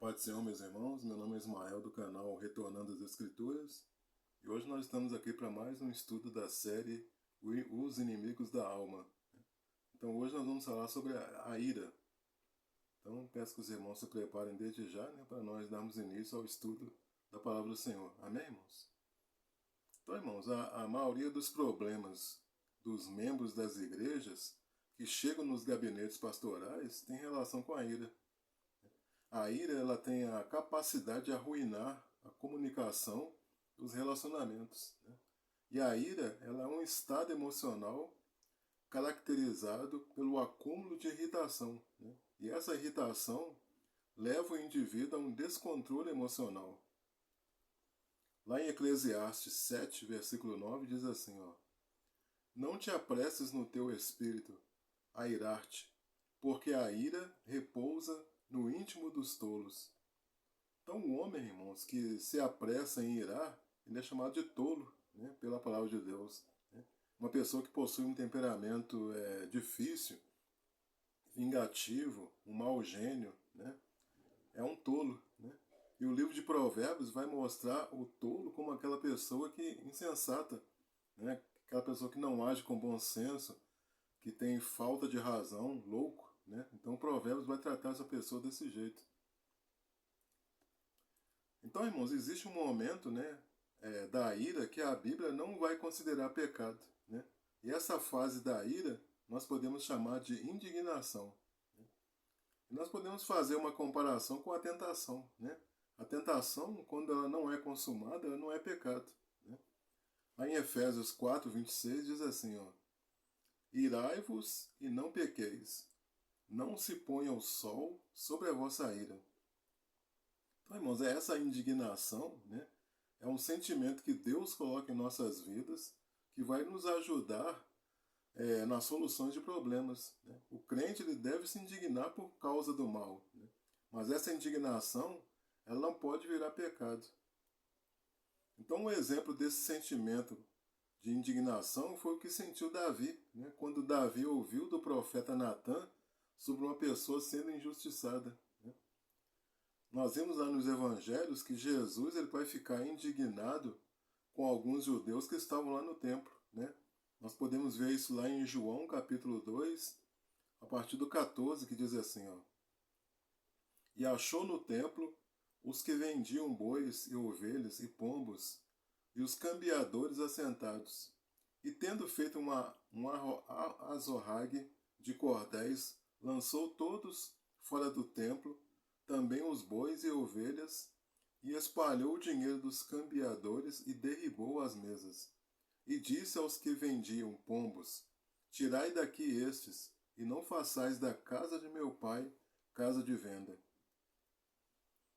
Paz do Senhor, meus irmãos. Meu nome é Ismael, do canal Retornando às Escrituras. E hoje nós estamos aqui para mais um estudo da série Os Inimigos da Alma. Então hoje nós vamos falar sobre a ira. Então peço que os irmãos se preparem desde já, para nós darmos início ao estudo da Palavra do Senhor. Amém, irmãos? Então, irmãos, a maioria dos problemas dos membros das igrejas que chegam nos gabinetes pastorais tem relação com a ira. A ira, ela tem a capacidade de arruinar a comunicação dos relacionamentos, E a ira, ela é um estado emocional caracterizado pelo acúmulo de irritação, E essa irritação leva o indivíduo a um descontrole emocional. Lá em Eclesiastes 7, versículo 9, diz assim, Não te apresses no teu espírito a irar-te, porque a ira repousa no íntimo dos tolos. Então o homem, irmãos, que se apressa em irar, ele é chamado de tolo, pela palavra de Deus. Uma pessoa que possui um temperamento difícil, vingativo, um mau gênio, é um tolo. E o livro de Provérbios vai mostrar o tolo como aquela pessoa que insensata, aquela pessoa que não age com bom senso, que tem falta de razão, louco. Então o Provérbios vai tratar essa pessoa desse jeito. Então, irmãos, existe um momento da ira que a Bíblia não vai considerar pecado. E essa fase da ira nós podemos chamar de indignação. E nós podemos fazer uma comparação com a tentação. A tentação, quando ela não é consumada, ela não é pecado. Lá em Efésios 4, 26 diz assim, Irai-vos e não pequeis, não se ponha o sol sobre a vossa ira. Então, irmãos, essa indignação, é um sentimento que Deus coloca em nossas vidas, que vai nos ajudar nas soluções de problemas. O crente ele deve se indignar por causa do mal, mas essa indignação ela não pode virar pecado. Então, um exemplo desse sentimento de indignação foi o que sentiu Davi, quando Davi ouviu do profeta Natã sobre uma pessoa sendo injustiçada. Nós vimos lá nos evangelhos que Jesus ele vai ficar indignado com alguns judeus que estavam lá no templo. Nós podemos ver isso lá em João capítulo 2, a partir do 14, que diz assim, E achou no templo os que vendiam bois e ovelhas e pombos, e os cambiadores assentados. E tendo feito um azorrague de cordéis, lançou todos fora do templo, também os bois e ovelhas, e espalhou o dinheiro dos cambiadores e derribou as mesas. E disse aos que vendiam pombos, Tirai daqui estes, e não façais da casa de meu pai casa de venda.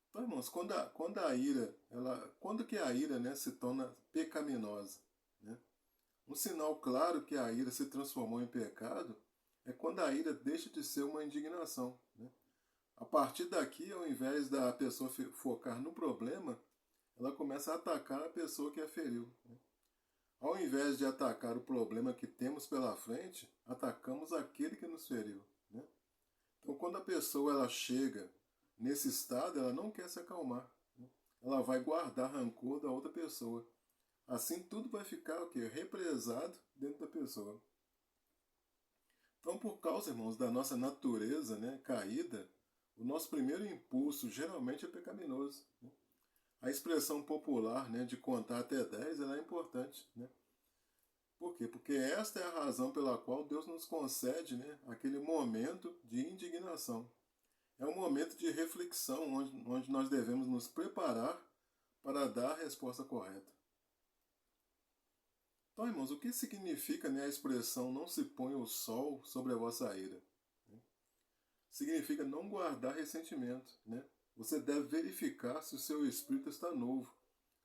Então, irmãos, quando que a ira se torna pecaminosa? Um sinal claro que a ira se transformou em pecado é quando a ira deixa de ser uma indignação. A partir daqui, ao invés da pessoa focar no problema, ela começa a atacar a pessoa que a feriu. Ao invés de atacar o problema que temos pela frente, atacamos aquele que nos feriu. Então, quando a pessoa ela chega nesse estado, ela não quer se acalmar. Ela vai guardar rancor da outra pessoa. Assim, tudo vai ficar represado dentro da pessoa. Então, por causa, irmãos, da nossa natureza caída, o nosso primeiro impulso geralmente é pecaminoso. A expressão popular de contar até 10 ela é importante. Por quê? Porque esta é a razão pela qual Deus nos concede aquele momento de indignação. É um momento de reflexão onde nós devemos nos preparar para dar a resposta correta. Então, irmãos, o que significa a expressão não se ponha o sol sobre a vossa ira? Significa não guardar ressentimento. Você deve verificar se o seu espírito está novo.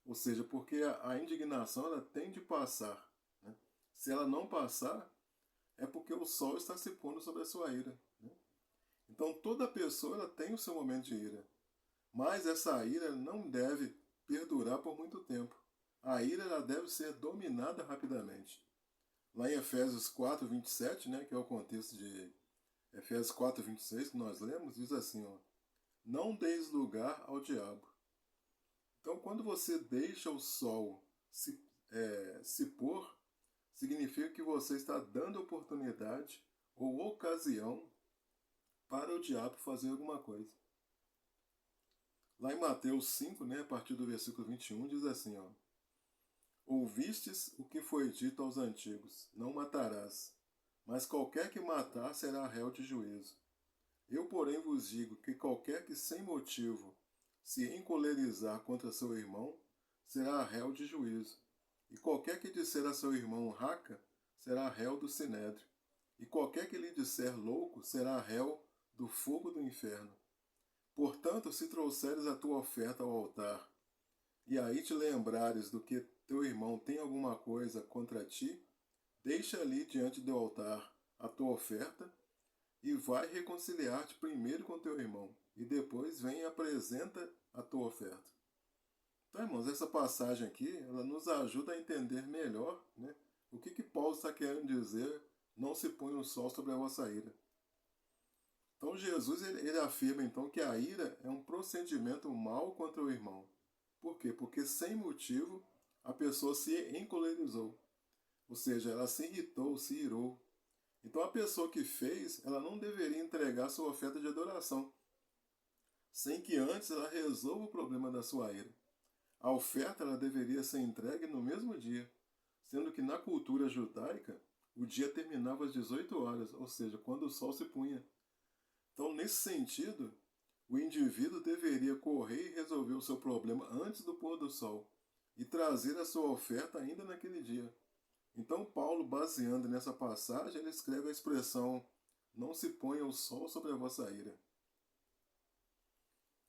Ou seja, porque a indignação ela tem de passar. Se ela não passar, é porque o sol está se pondo sobre a sua ira. Então toda pessoa ela tem o seu momento de ira. Mas essa ira não deve perdurar por muito tempo. A ira ela deve ser dominada rapidamente. Lá em Efésios 4, 27, que é o contexto de Efésios 4, 26, que nós lemos, diz assim, não deis lugar ao diabo. Então, quando você deixa o sol se pôr, significa que você está dando oportunidade ou ocasião para o diabo fazer alguma coisa. Lá em Mateus 5, a partir do versículo 21, diz assim, ó: Ouvistes o que foi dito aos antigos, não matarás, mas qualquer que matar será réu de juízo. Eu, porém, vos digo que qualquer que sem motivo se encolerizar contra seu irmão, será réu de juízo. E qualquer que disser a seu irmão raca, será réu do sinédrio. E qualquer que lhe disser louco, será réu do fogo do inferno. Portanto, se trouxeres a tua oferta ao altar, e aí te lembrares do que teu irmão tem alguma coisa contra ti, deixa ali diante do altar a tua oferta, e vai reconciliar-te primeiro com teu irmão, e depois vem e apresenta a tua oferta. Então, irmãos, essa passagem aqui, ela nos ajuda a entender melhor, o que Paulo está querendo dizer, não se põe o sol sobre a vossa ira. Então, Jesus ele afirma então que a ira é um procedimento mau contra o irmão. Por quê? Porque sem motivo a pessoa se encolerizou. Ou seja, ela se irritou, se irou. Então a pessoa que fez, ela não deveria entregar sua oferta de adoração, sem que antes ela resolva o problema da sua ira. A oferta ela deveria ser entregue no mesmo dia, sendo que na cultura judaica o dia terminava às 18 horas, ou seja, quando o sol se punha. Então, nesse sentido, o indivíduo deveria correr e resolver o seu problema antes do pôr do sol e trazer a sua oferta ainda naquele dia. Então, Paulo, baseando nessa passagem, ele escreve a expressão: não se ponha o sol sobre a vossa ira.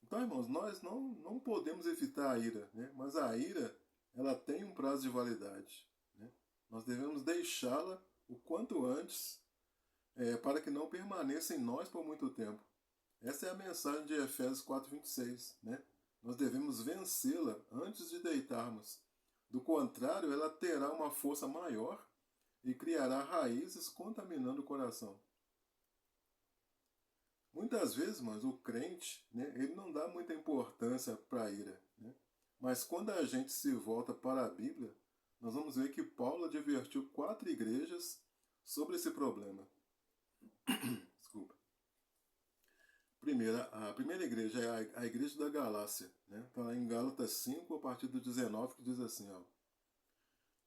Então, irmãos, nós não podemos evitar a ira, mas a ira ela tem um prazo de validade. Nós devemos deixá-la o quanto antes, para que não permaneça em nós por muito tempo. Essa é a mensagem de Efésios 4:26. Nós devemos vencê-la antes de deitarmos. Do contrário, ela terá uma força maior e criará raízes contaminando o coração. Muitas vezes, mas o crente, ele não dá muita importância para a ira. Mas quando a gente se volta para a Bíblia, nós vamos ver que Paulo advertiu 4 igrejas sobre esse problema. Desculpa. A primeira igreja é a igreja da Galácia. Está lá em Gálatas 5, a partir do 19, que diz assim, ó: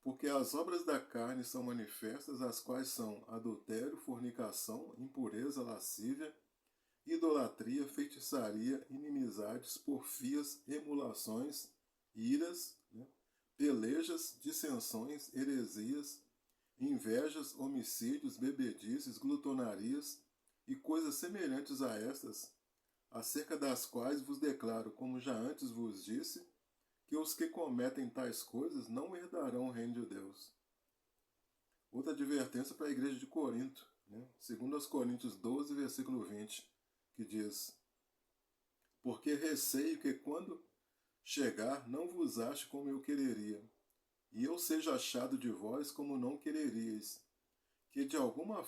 Porque as obras da carne são manifestas, as quais são adultério, fornicação, impureza, lascívia, idolatria, feitiçaria, inimizades, porfias, emulações, iras, pelejas, dissensões, heresias, invejas, homicídios, bebedices, glutonarias e coisas semelhantes a estas, acerca das quais vos declaro, como já antes vos disse, que os que cometem tais coisas não herdarão o reino de Deus. Outra advertência para a igreja de Corinto, segundo aos Coríntios 12, versículo 20, que diz: Porque receio que quando chegar não vos ache como eu quereria, e eu seja achado de vós como não quereríeis, que de alguma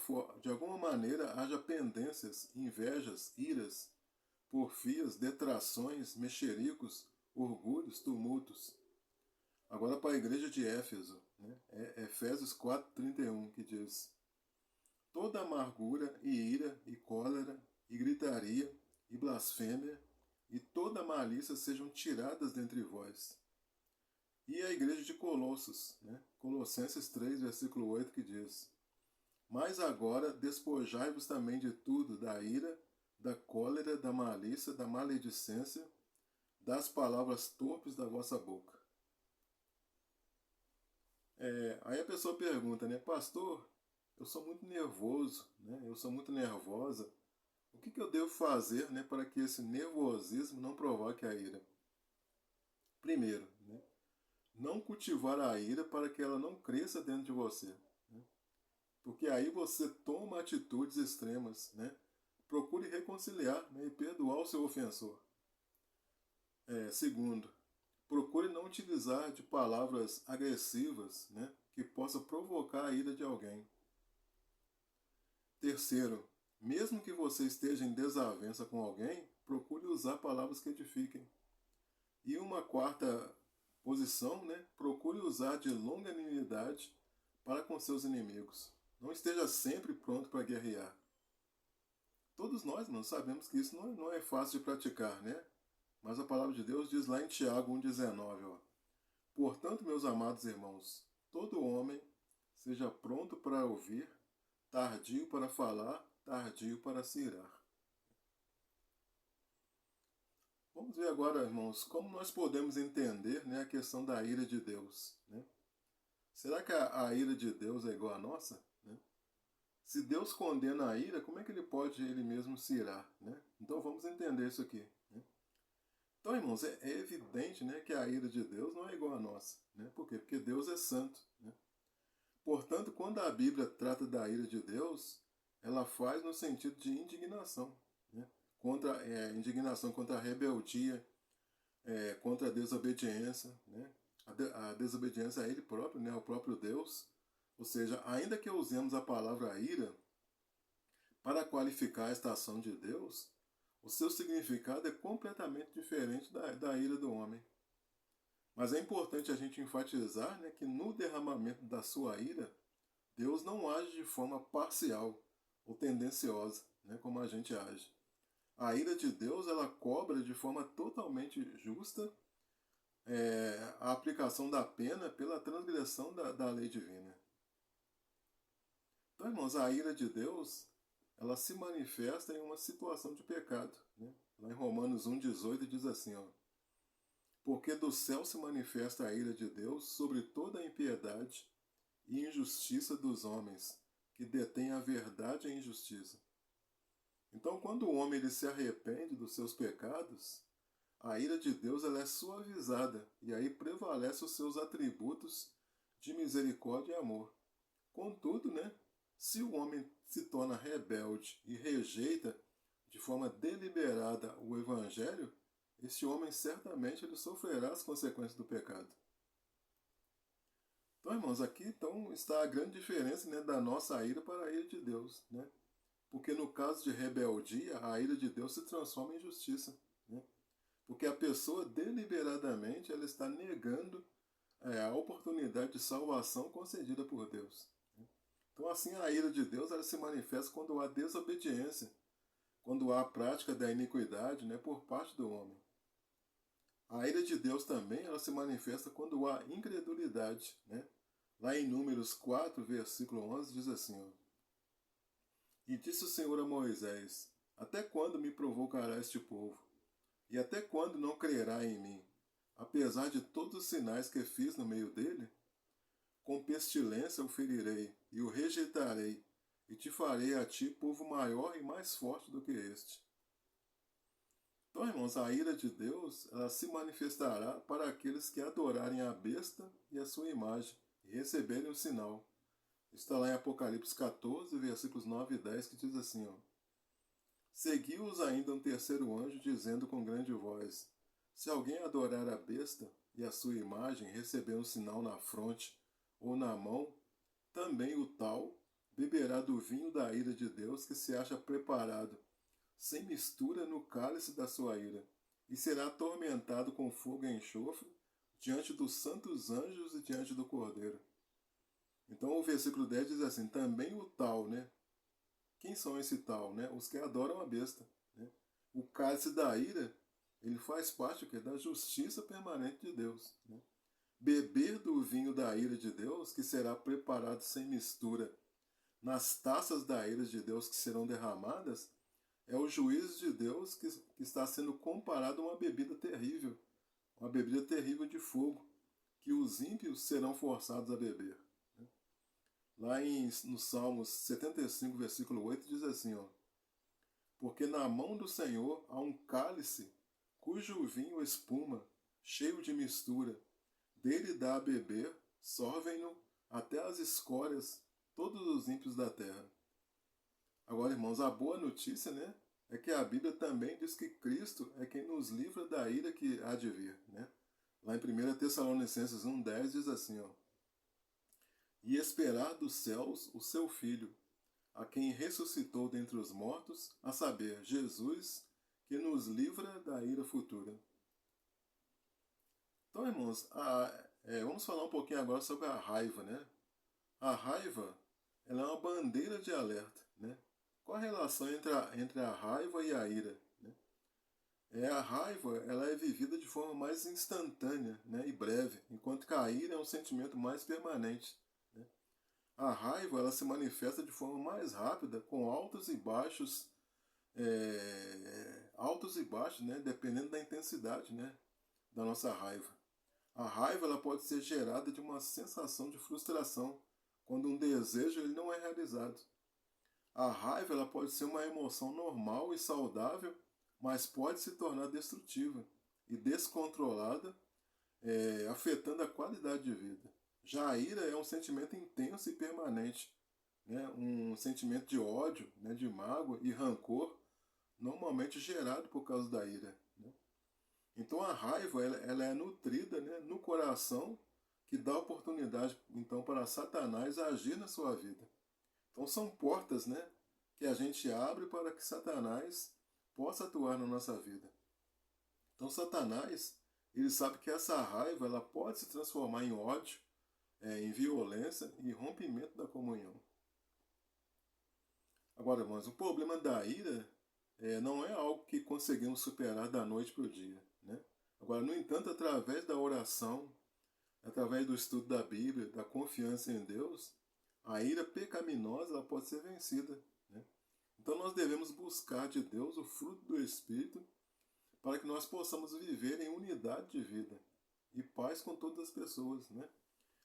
maneira haja pendências, invejas, iras, porfias, detrações, mexericos, orgulhos, tumultos. Agora para a igreja de Éfeso, Efésios 4:31, que diz: Toda amargura e ira e cólera e gritaria e blasfêmia e toda malícia sejam tiradas dentre vós. E a igreja de Colossos, Colossenses 3, versículo 8, que diz: Mas agora despojai-vos também de tudo, da ira, da cólera, da malícia, da maledicência, das palavras torpes da vossa boca. Aí a pessoa pergunta, pastor, eu sou muito nervoso, eu sou muito nervosa. O que eu devo fazer para que esse nervosismo não provoque a ira? Primeiro, não cultivar a ira para que ela não cresça dentro de você. Porque aí você toma atitudes extremas. Procure reconciliar e perdoar o seu ofensor. Segundo, procure não utilizar de palavras agressivas que possam provocar a ira de alguém. Terceiro, mesmo que você esteja em desavença com alguém, procure usar palavras que edifiquem. E uma quarta posição, né? Procure usar de longanimidade para com seus inimigos. Não esteja sempre pronto para guerrear. Todos nós, mano, sabemos que isso não é fácil de praticar, né? Mas a palavra de Deus diz lá em Tiago 1,19, ó. Portanto, meus amados irmãos, todo homem seja pronto para ouvir, tardio para falar, tardio para se irar. Vamos ver agora, irmãos, como nós podemos entender, né, a questão da ira de Deus, né? Será que a ira de Deus é igual à nossa? Né? Se Deus condena a ira, como é que ele pode ele mesmo se irar? Né? Então vamos entender isso aqui. Né? Então, irmãos, é evidente, né, que a ira de Deus não é igual à nossa. Né? Por quê? Porque Deus é santo. Né? Portanto, quando a Bíblia trata da ira de Deus, ela faz no sentido de indignação. Né? Indignação contra a rebeldia, contra a desobediência, né? A desobediência a Ele próprio, né? Ao próprio Deus. Ou seja, ainda que usemos a palavra ira para qualificar esta ação de Deus, o seu significado é completamente diferente da ira do homem. Mas é importante a gente enfatizar, né, que no derramamento da sua ira, Deus não age de forma parcial ou tendenciosa, né, como a gente age. A ira de Deus, ela cobra de forma totalmente justa a aplicação da pena pela transgressão da lei divina. Então, irmãos, a ira de Deus, ela se manifesta em uma situação de pecado. Né? Lá em Romanos 1,18 diz assim, ó, porque do céu se manifesta a ira de Deus sobre toda a impiedade e injustiça dos homens, que detêm a verdade e a injustiça. Então, quando o homem ele se arrepende dos seus pecados, a ira de Deus ela é suavizada e aí prevalece os seus atributos de misericórdia e amor. Contudo, né, se o homem se torna rebelde e rejeita de forma deliberada o Evangelho, esse homem certamente ele sofrerá as consequências do pecado. Então, irmãos, aqui então, está a grande diferença, né, da nossa ira para a ira de Deus. Né? Porque no caso de rebeldia, a ira de Deus se transforma em justiça. Né? Porque a pessoa deliberadamente ela está negando a oportunidade de salvação concedida por Deus. Então assim a ira de Deus ela se manifesta quando há desobediência, quando há a prática da iniquidade, né, por parte do homem. A ira de Deus também ela se manifesta quando há incredulidade. Né? Lá em Números 4, versículo 11, diz assim, ó, e disse o Senhor a Moisés, até quando me provocará este povo? E até quando não crerá em mim, apesar de todos os sinais que fiz no meio dele? Com pestilência o ferirei, e o rejeitarei, e te farei a ti povo maior e mais forte do que este. Então, irmãos, a ira de Deus ela se manifestará para aqueles que adorarem a besta e a sua imagem, e receberem o sinal. Está lá em Apocalipse 14, versículos 9 e 10, que diz assim, ó, seguiu-os ainda um terceiro anjo, dizendo com grande voz, se alguém adorar a besta e a sua imagem, receber um sinal na fronte ou na mão, também o tal beberá do vinho da ira de Deus que se acha preparado, sem mistura no cálice da sua ira, e será atormentado com fogo e enxofre diante dos santos anjos e diante do Cordeiro. Então o versículo 10 diz assim, também o tal, né? Quem são esse tal? Né? Os que adoram a besta. Né? O cálice da ira, ele faz parte da justiça permanente de Deus. Né? Beber do vinho da ira de Deus, que será preparado sem mistura, nas taças da ira de Deus que serão derramadas, é o juízo de Deus que está sendo comparado a uma bebida terrível de fogo, que os ímpios serão forçados a beber. Lá no Salmos 75, versículo 8, diz assim, ó, porque na mão do Senhor há um cálice, cujo vinho espuma, cheio de mistura. Dele dá a beber, sorvem-no até as escórias, todos os ímpios da terra. Agora, irmãos, a boa notícia, né, é que a Bíblia também diz que Cristo é quem nos livra da ira que há de vir. Né? Lá em 1 Tessalonicenses 1,10 diz assim, ó, e esperar dos céus o seu Filho, a quem ressuscitou dentre os mortos, a saber, Jesus, que nos livra da ira futura. Então, irmãos, vamos falar um pouquinho agora sobre a raiva, né? A raiva, ela é uma bandeira de alerta, né? Qual a relação entre a raiva e a ira, né? A raiva, ela é vivida de forma mais instantânea, né, e breve, enquanto que a ira é um sentimento mais permanente, né? A raiva, ela se manifesta de forma mais rápida, com altos e baixos, né, dependendo da intensidade, né, da nossa raiva. A raiva, ela pode ser gerada de uma sensação de frustração, quando um desejo ele não é realizado. A raiva, ela pode ser uma emoção normal e saudável, mas pode se tornar destrutiva e descontrolada, afetando a qualidade de vida. Já a ira é um sentimento intenso e permanente, né? Um sentimento de ódio, né? De mágoa e rancor, normalmente gerado por causa da ira, né? Então a raiva ela é nutrida, né? No coração, que dá oportunidade então para Satanás agir na sua vida. Então são portas, né? Que a gente abre para que Satanás possa atuar na nossa vida. Então Satanás, ele sabe que essa raiva ela pode se transformar em ódio, em violência e rompimento da comunhão. Agora, irmãos, o problema da ira não é algo que conseguimos superar da noite para o dia, né? Agora, no entanto, através da oração, através do estudo da Bíblia, da confiança em Deus, a ira pecaminosa ela pode ser vencida, né? Então nós devemos buscar de Deus o fruto do Espírito para que nós possamos viver em unidade de vida e paz com todas as pessoas, né?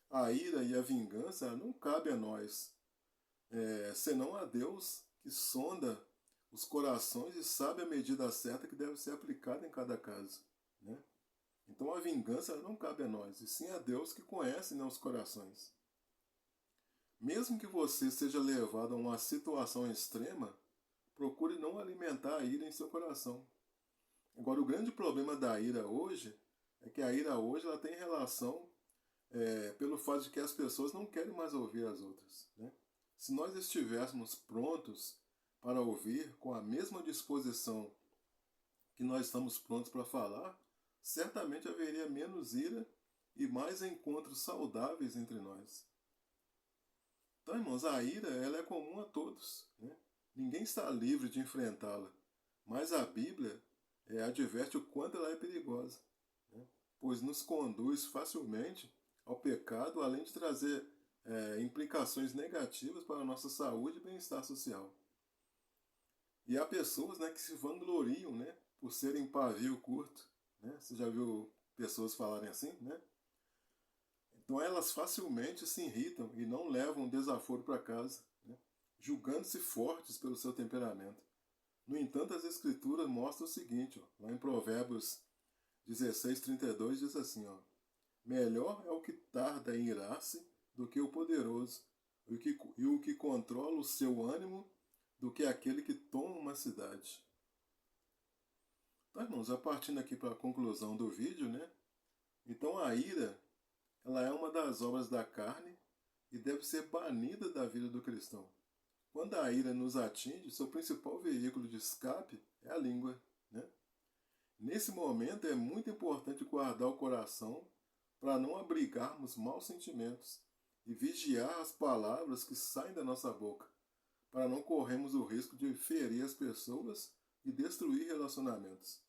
A ira e a vingança não cabe a nós, senão a Deus que sonda os corações e sabe a medida certa que deve ser aplicada em cada caso, né? Então a vingança não cabe a nós, e sim a Deus que conhece, né, os corações. Mesmo que você seja levado a uma situação extrema, procure não alimentar a ira em seu coração. Agora, o grande problema da ira hoje é que a ira hoje ela tem relação pelo fato de que as pessoas não querem mais ouvir as outras, né? Se nós estivéssemos prontos para ouvir com a mesma disposição que nós estamos prontos para falar, certamente haveria menos ira e mais encontros saudáveis entre nós. Então, irmãos, a ira ela é comum a todos, né? Ninguém está livre de enfrentá-la, mas a Bíblia adverte o quanto ela é perigosa, né? Pois nos conduz facilmente ao pecado, além de trazer implicações negativas para a nossa saúde e bem-estar social. E há pessoas, né, que se vangloriam, né, por serem pavio curto, né? Você já viu pessoas falarem assim, né? Então elas facilmente se irritam e não levam desaforo para casa, né, julgando-se fortes pelo seu temperamento. No entanto, as Escrituras mostram o seguinte, ó, lá em Provérbios 16:32 diz assim, ó: melhor é o que tarda em irar-se do que o poderoso, e o que controla o seu ânimo do que aquele que toma uma cidade. Então, irmãos, já partindo aqui para a conclusão do vídeo, né? Então a ira, ela é uma das obras da carne e deve ser banida da vida do cristão. Quando a ira nos atinge, seu principal veículo de escape é a língua, né? Nesse momento é muito importante guardar o coração para não abrigarmos maus sentimentos e vigiar as palavras que saem da nossa boca, para não corrermos o risco de ferir as pessoas e destruir relacionamentos.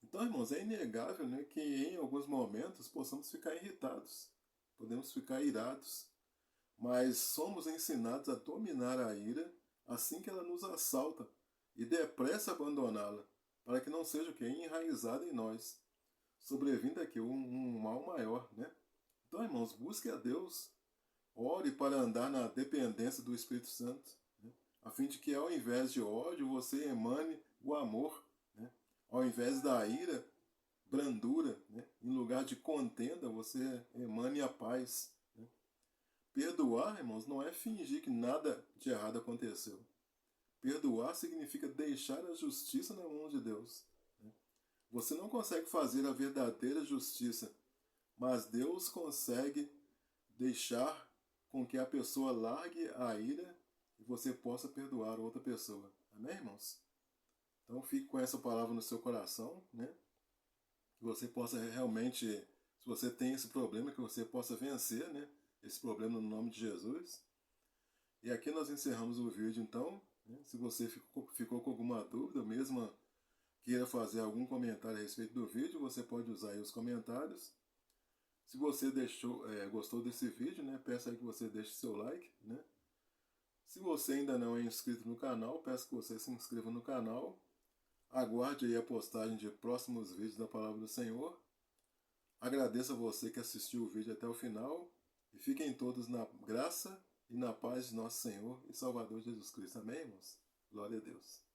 Então, irmãos, é inegável, né, que em alguns momentos possamos ficar irritados, podemos ficar irados, mas somos ensinados a dominar a ira assim que ela nos assalta e depressa abandoná-la, para que não seja o que? Enraizada em nós, sobrevindo aqui um mal maior, né? Então, irmãos, busque a Deus, ore para andar na dependência do Espírito Santo, né, a fim de que ao invés de ódio você emane o amor, né? Ao invés da ira, brandura, né? Em lugar de contenda você emane a paz, né? Perdoar, irmãos, não é fingir que nada de errado aconteceu. Perdoar significa deixar a justiça na mão de Deus, né? Você não consegue fazer a verdadeira justiça, mas Deus consegue deixar com que a pessoa largue a ira e você possa perdoar outra pessoa. Amém, irmãos? Então fique com essa palavra no seu coração, né? Que você possa realmente, se você tem esse problema, que você possa vencer, né? Esse problema no nome de Jesus. E aqui nós encerramos o vídeo, então. Né? Se você ficou com alguma dúvida, mesmo queira fazer algum comentário a respeito do vídeo, você pode usar aí os comentários. Se você gostou desse vídeo, né? Peço aí que você deixe seu like, né? Se você ainda não é inscrito no canal, peço que você se inscreva no canal. Aguarde aí a postagem de próximos vídeos da Palavra do Senhor. Agradeço a você que assistiu o vídeo até o final. E fiquem todos na graça e na paz de nosso Senhor e Salvador Jesus Cristo. Amém, irmãos? Glória a Deus.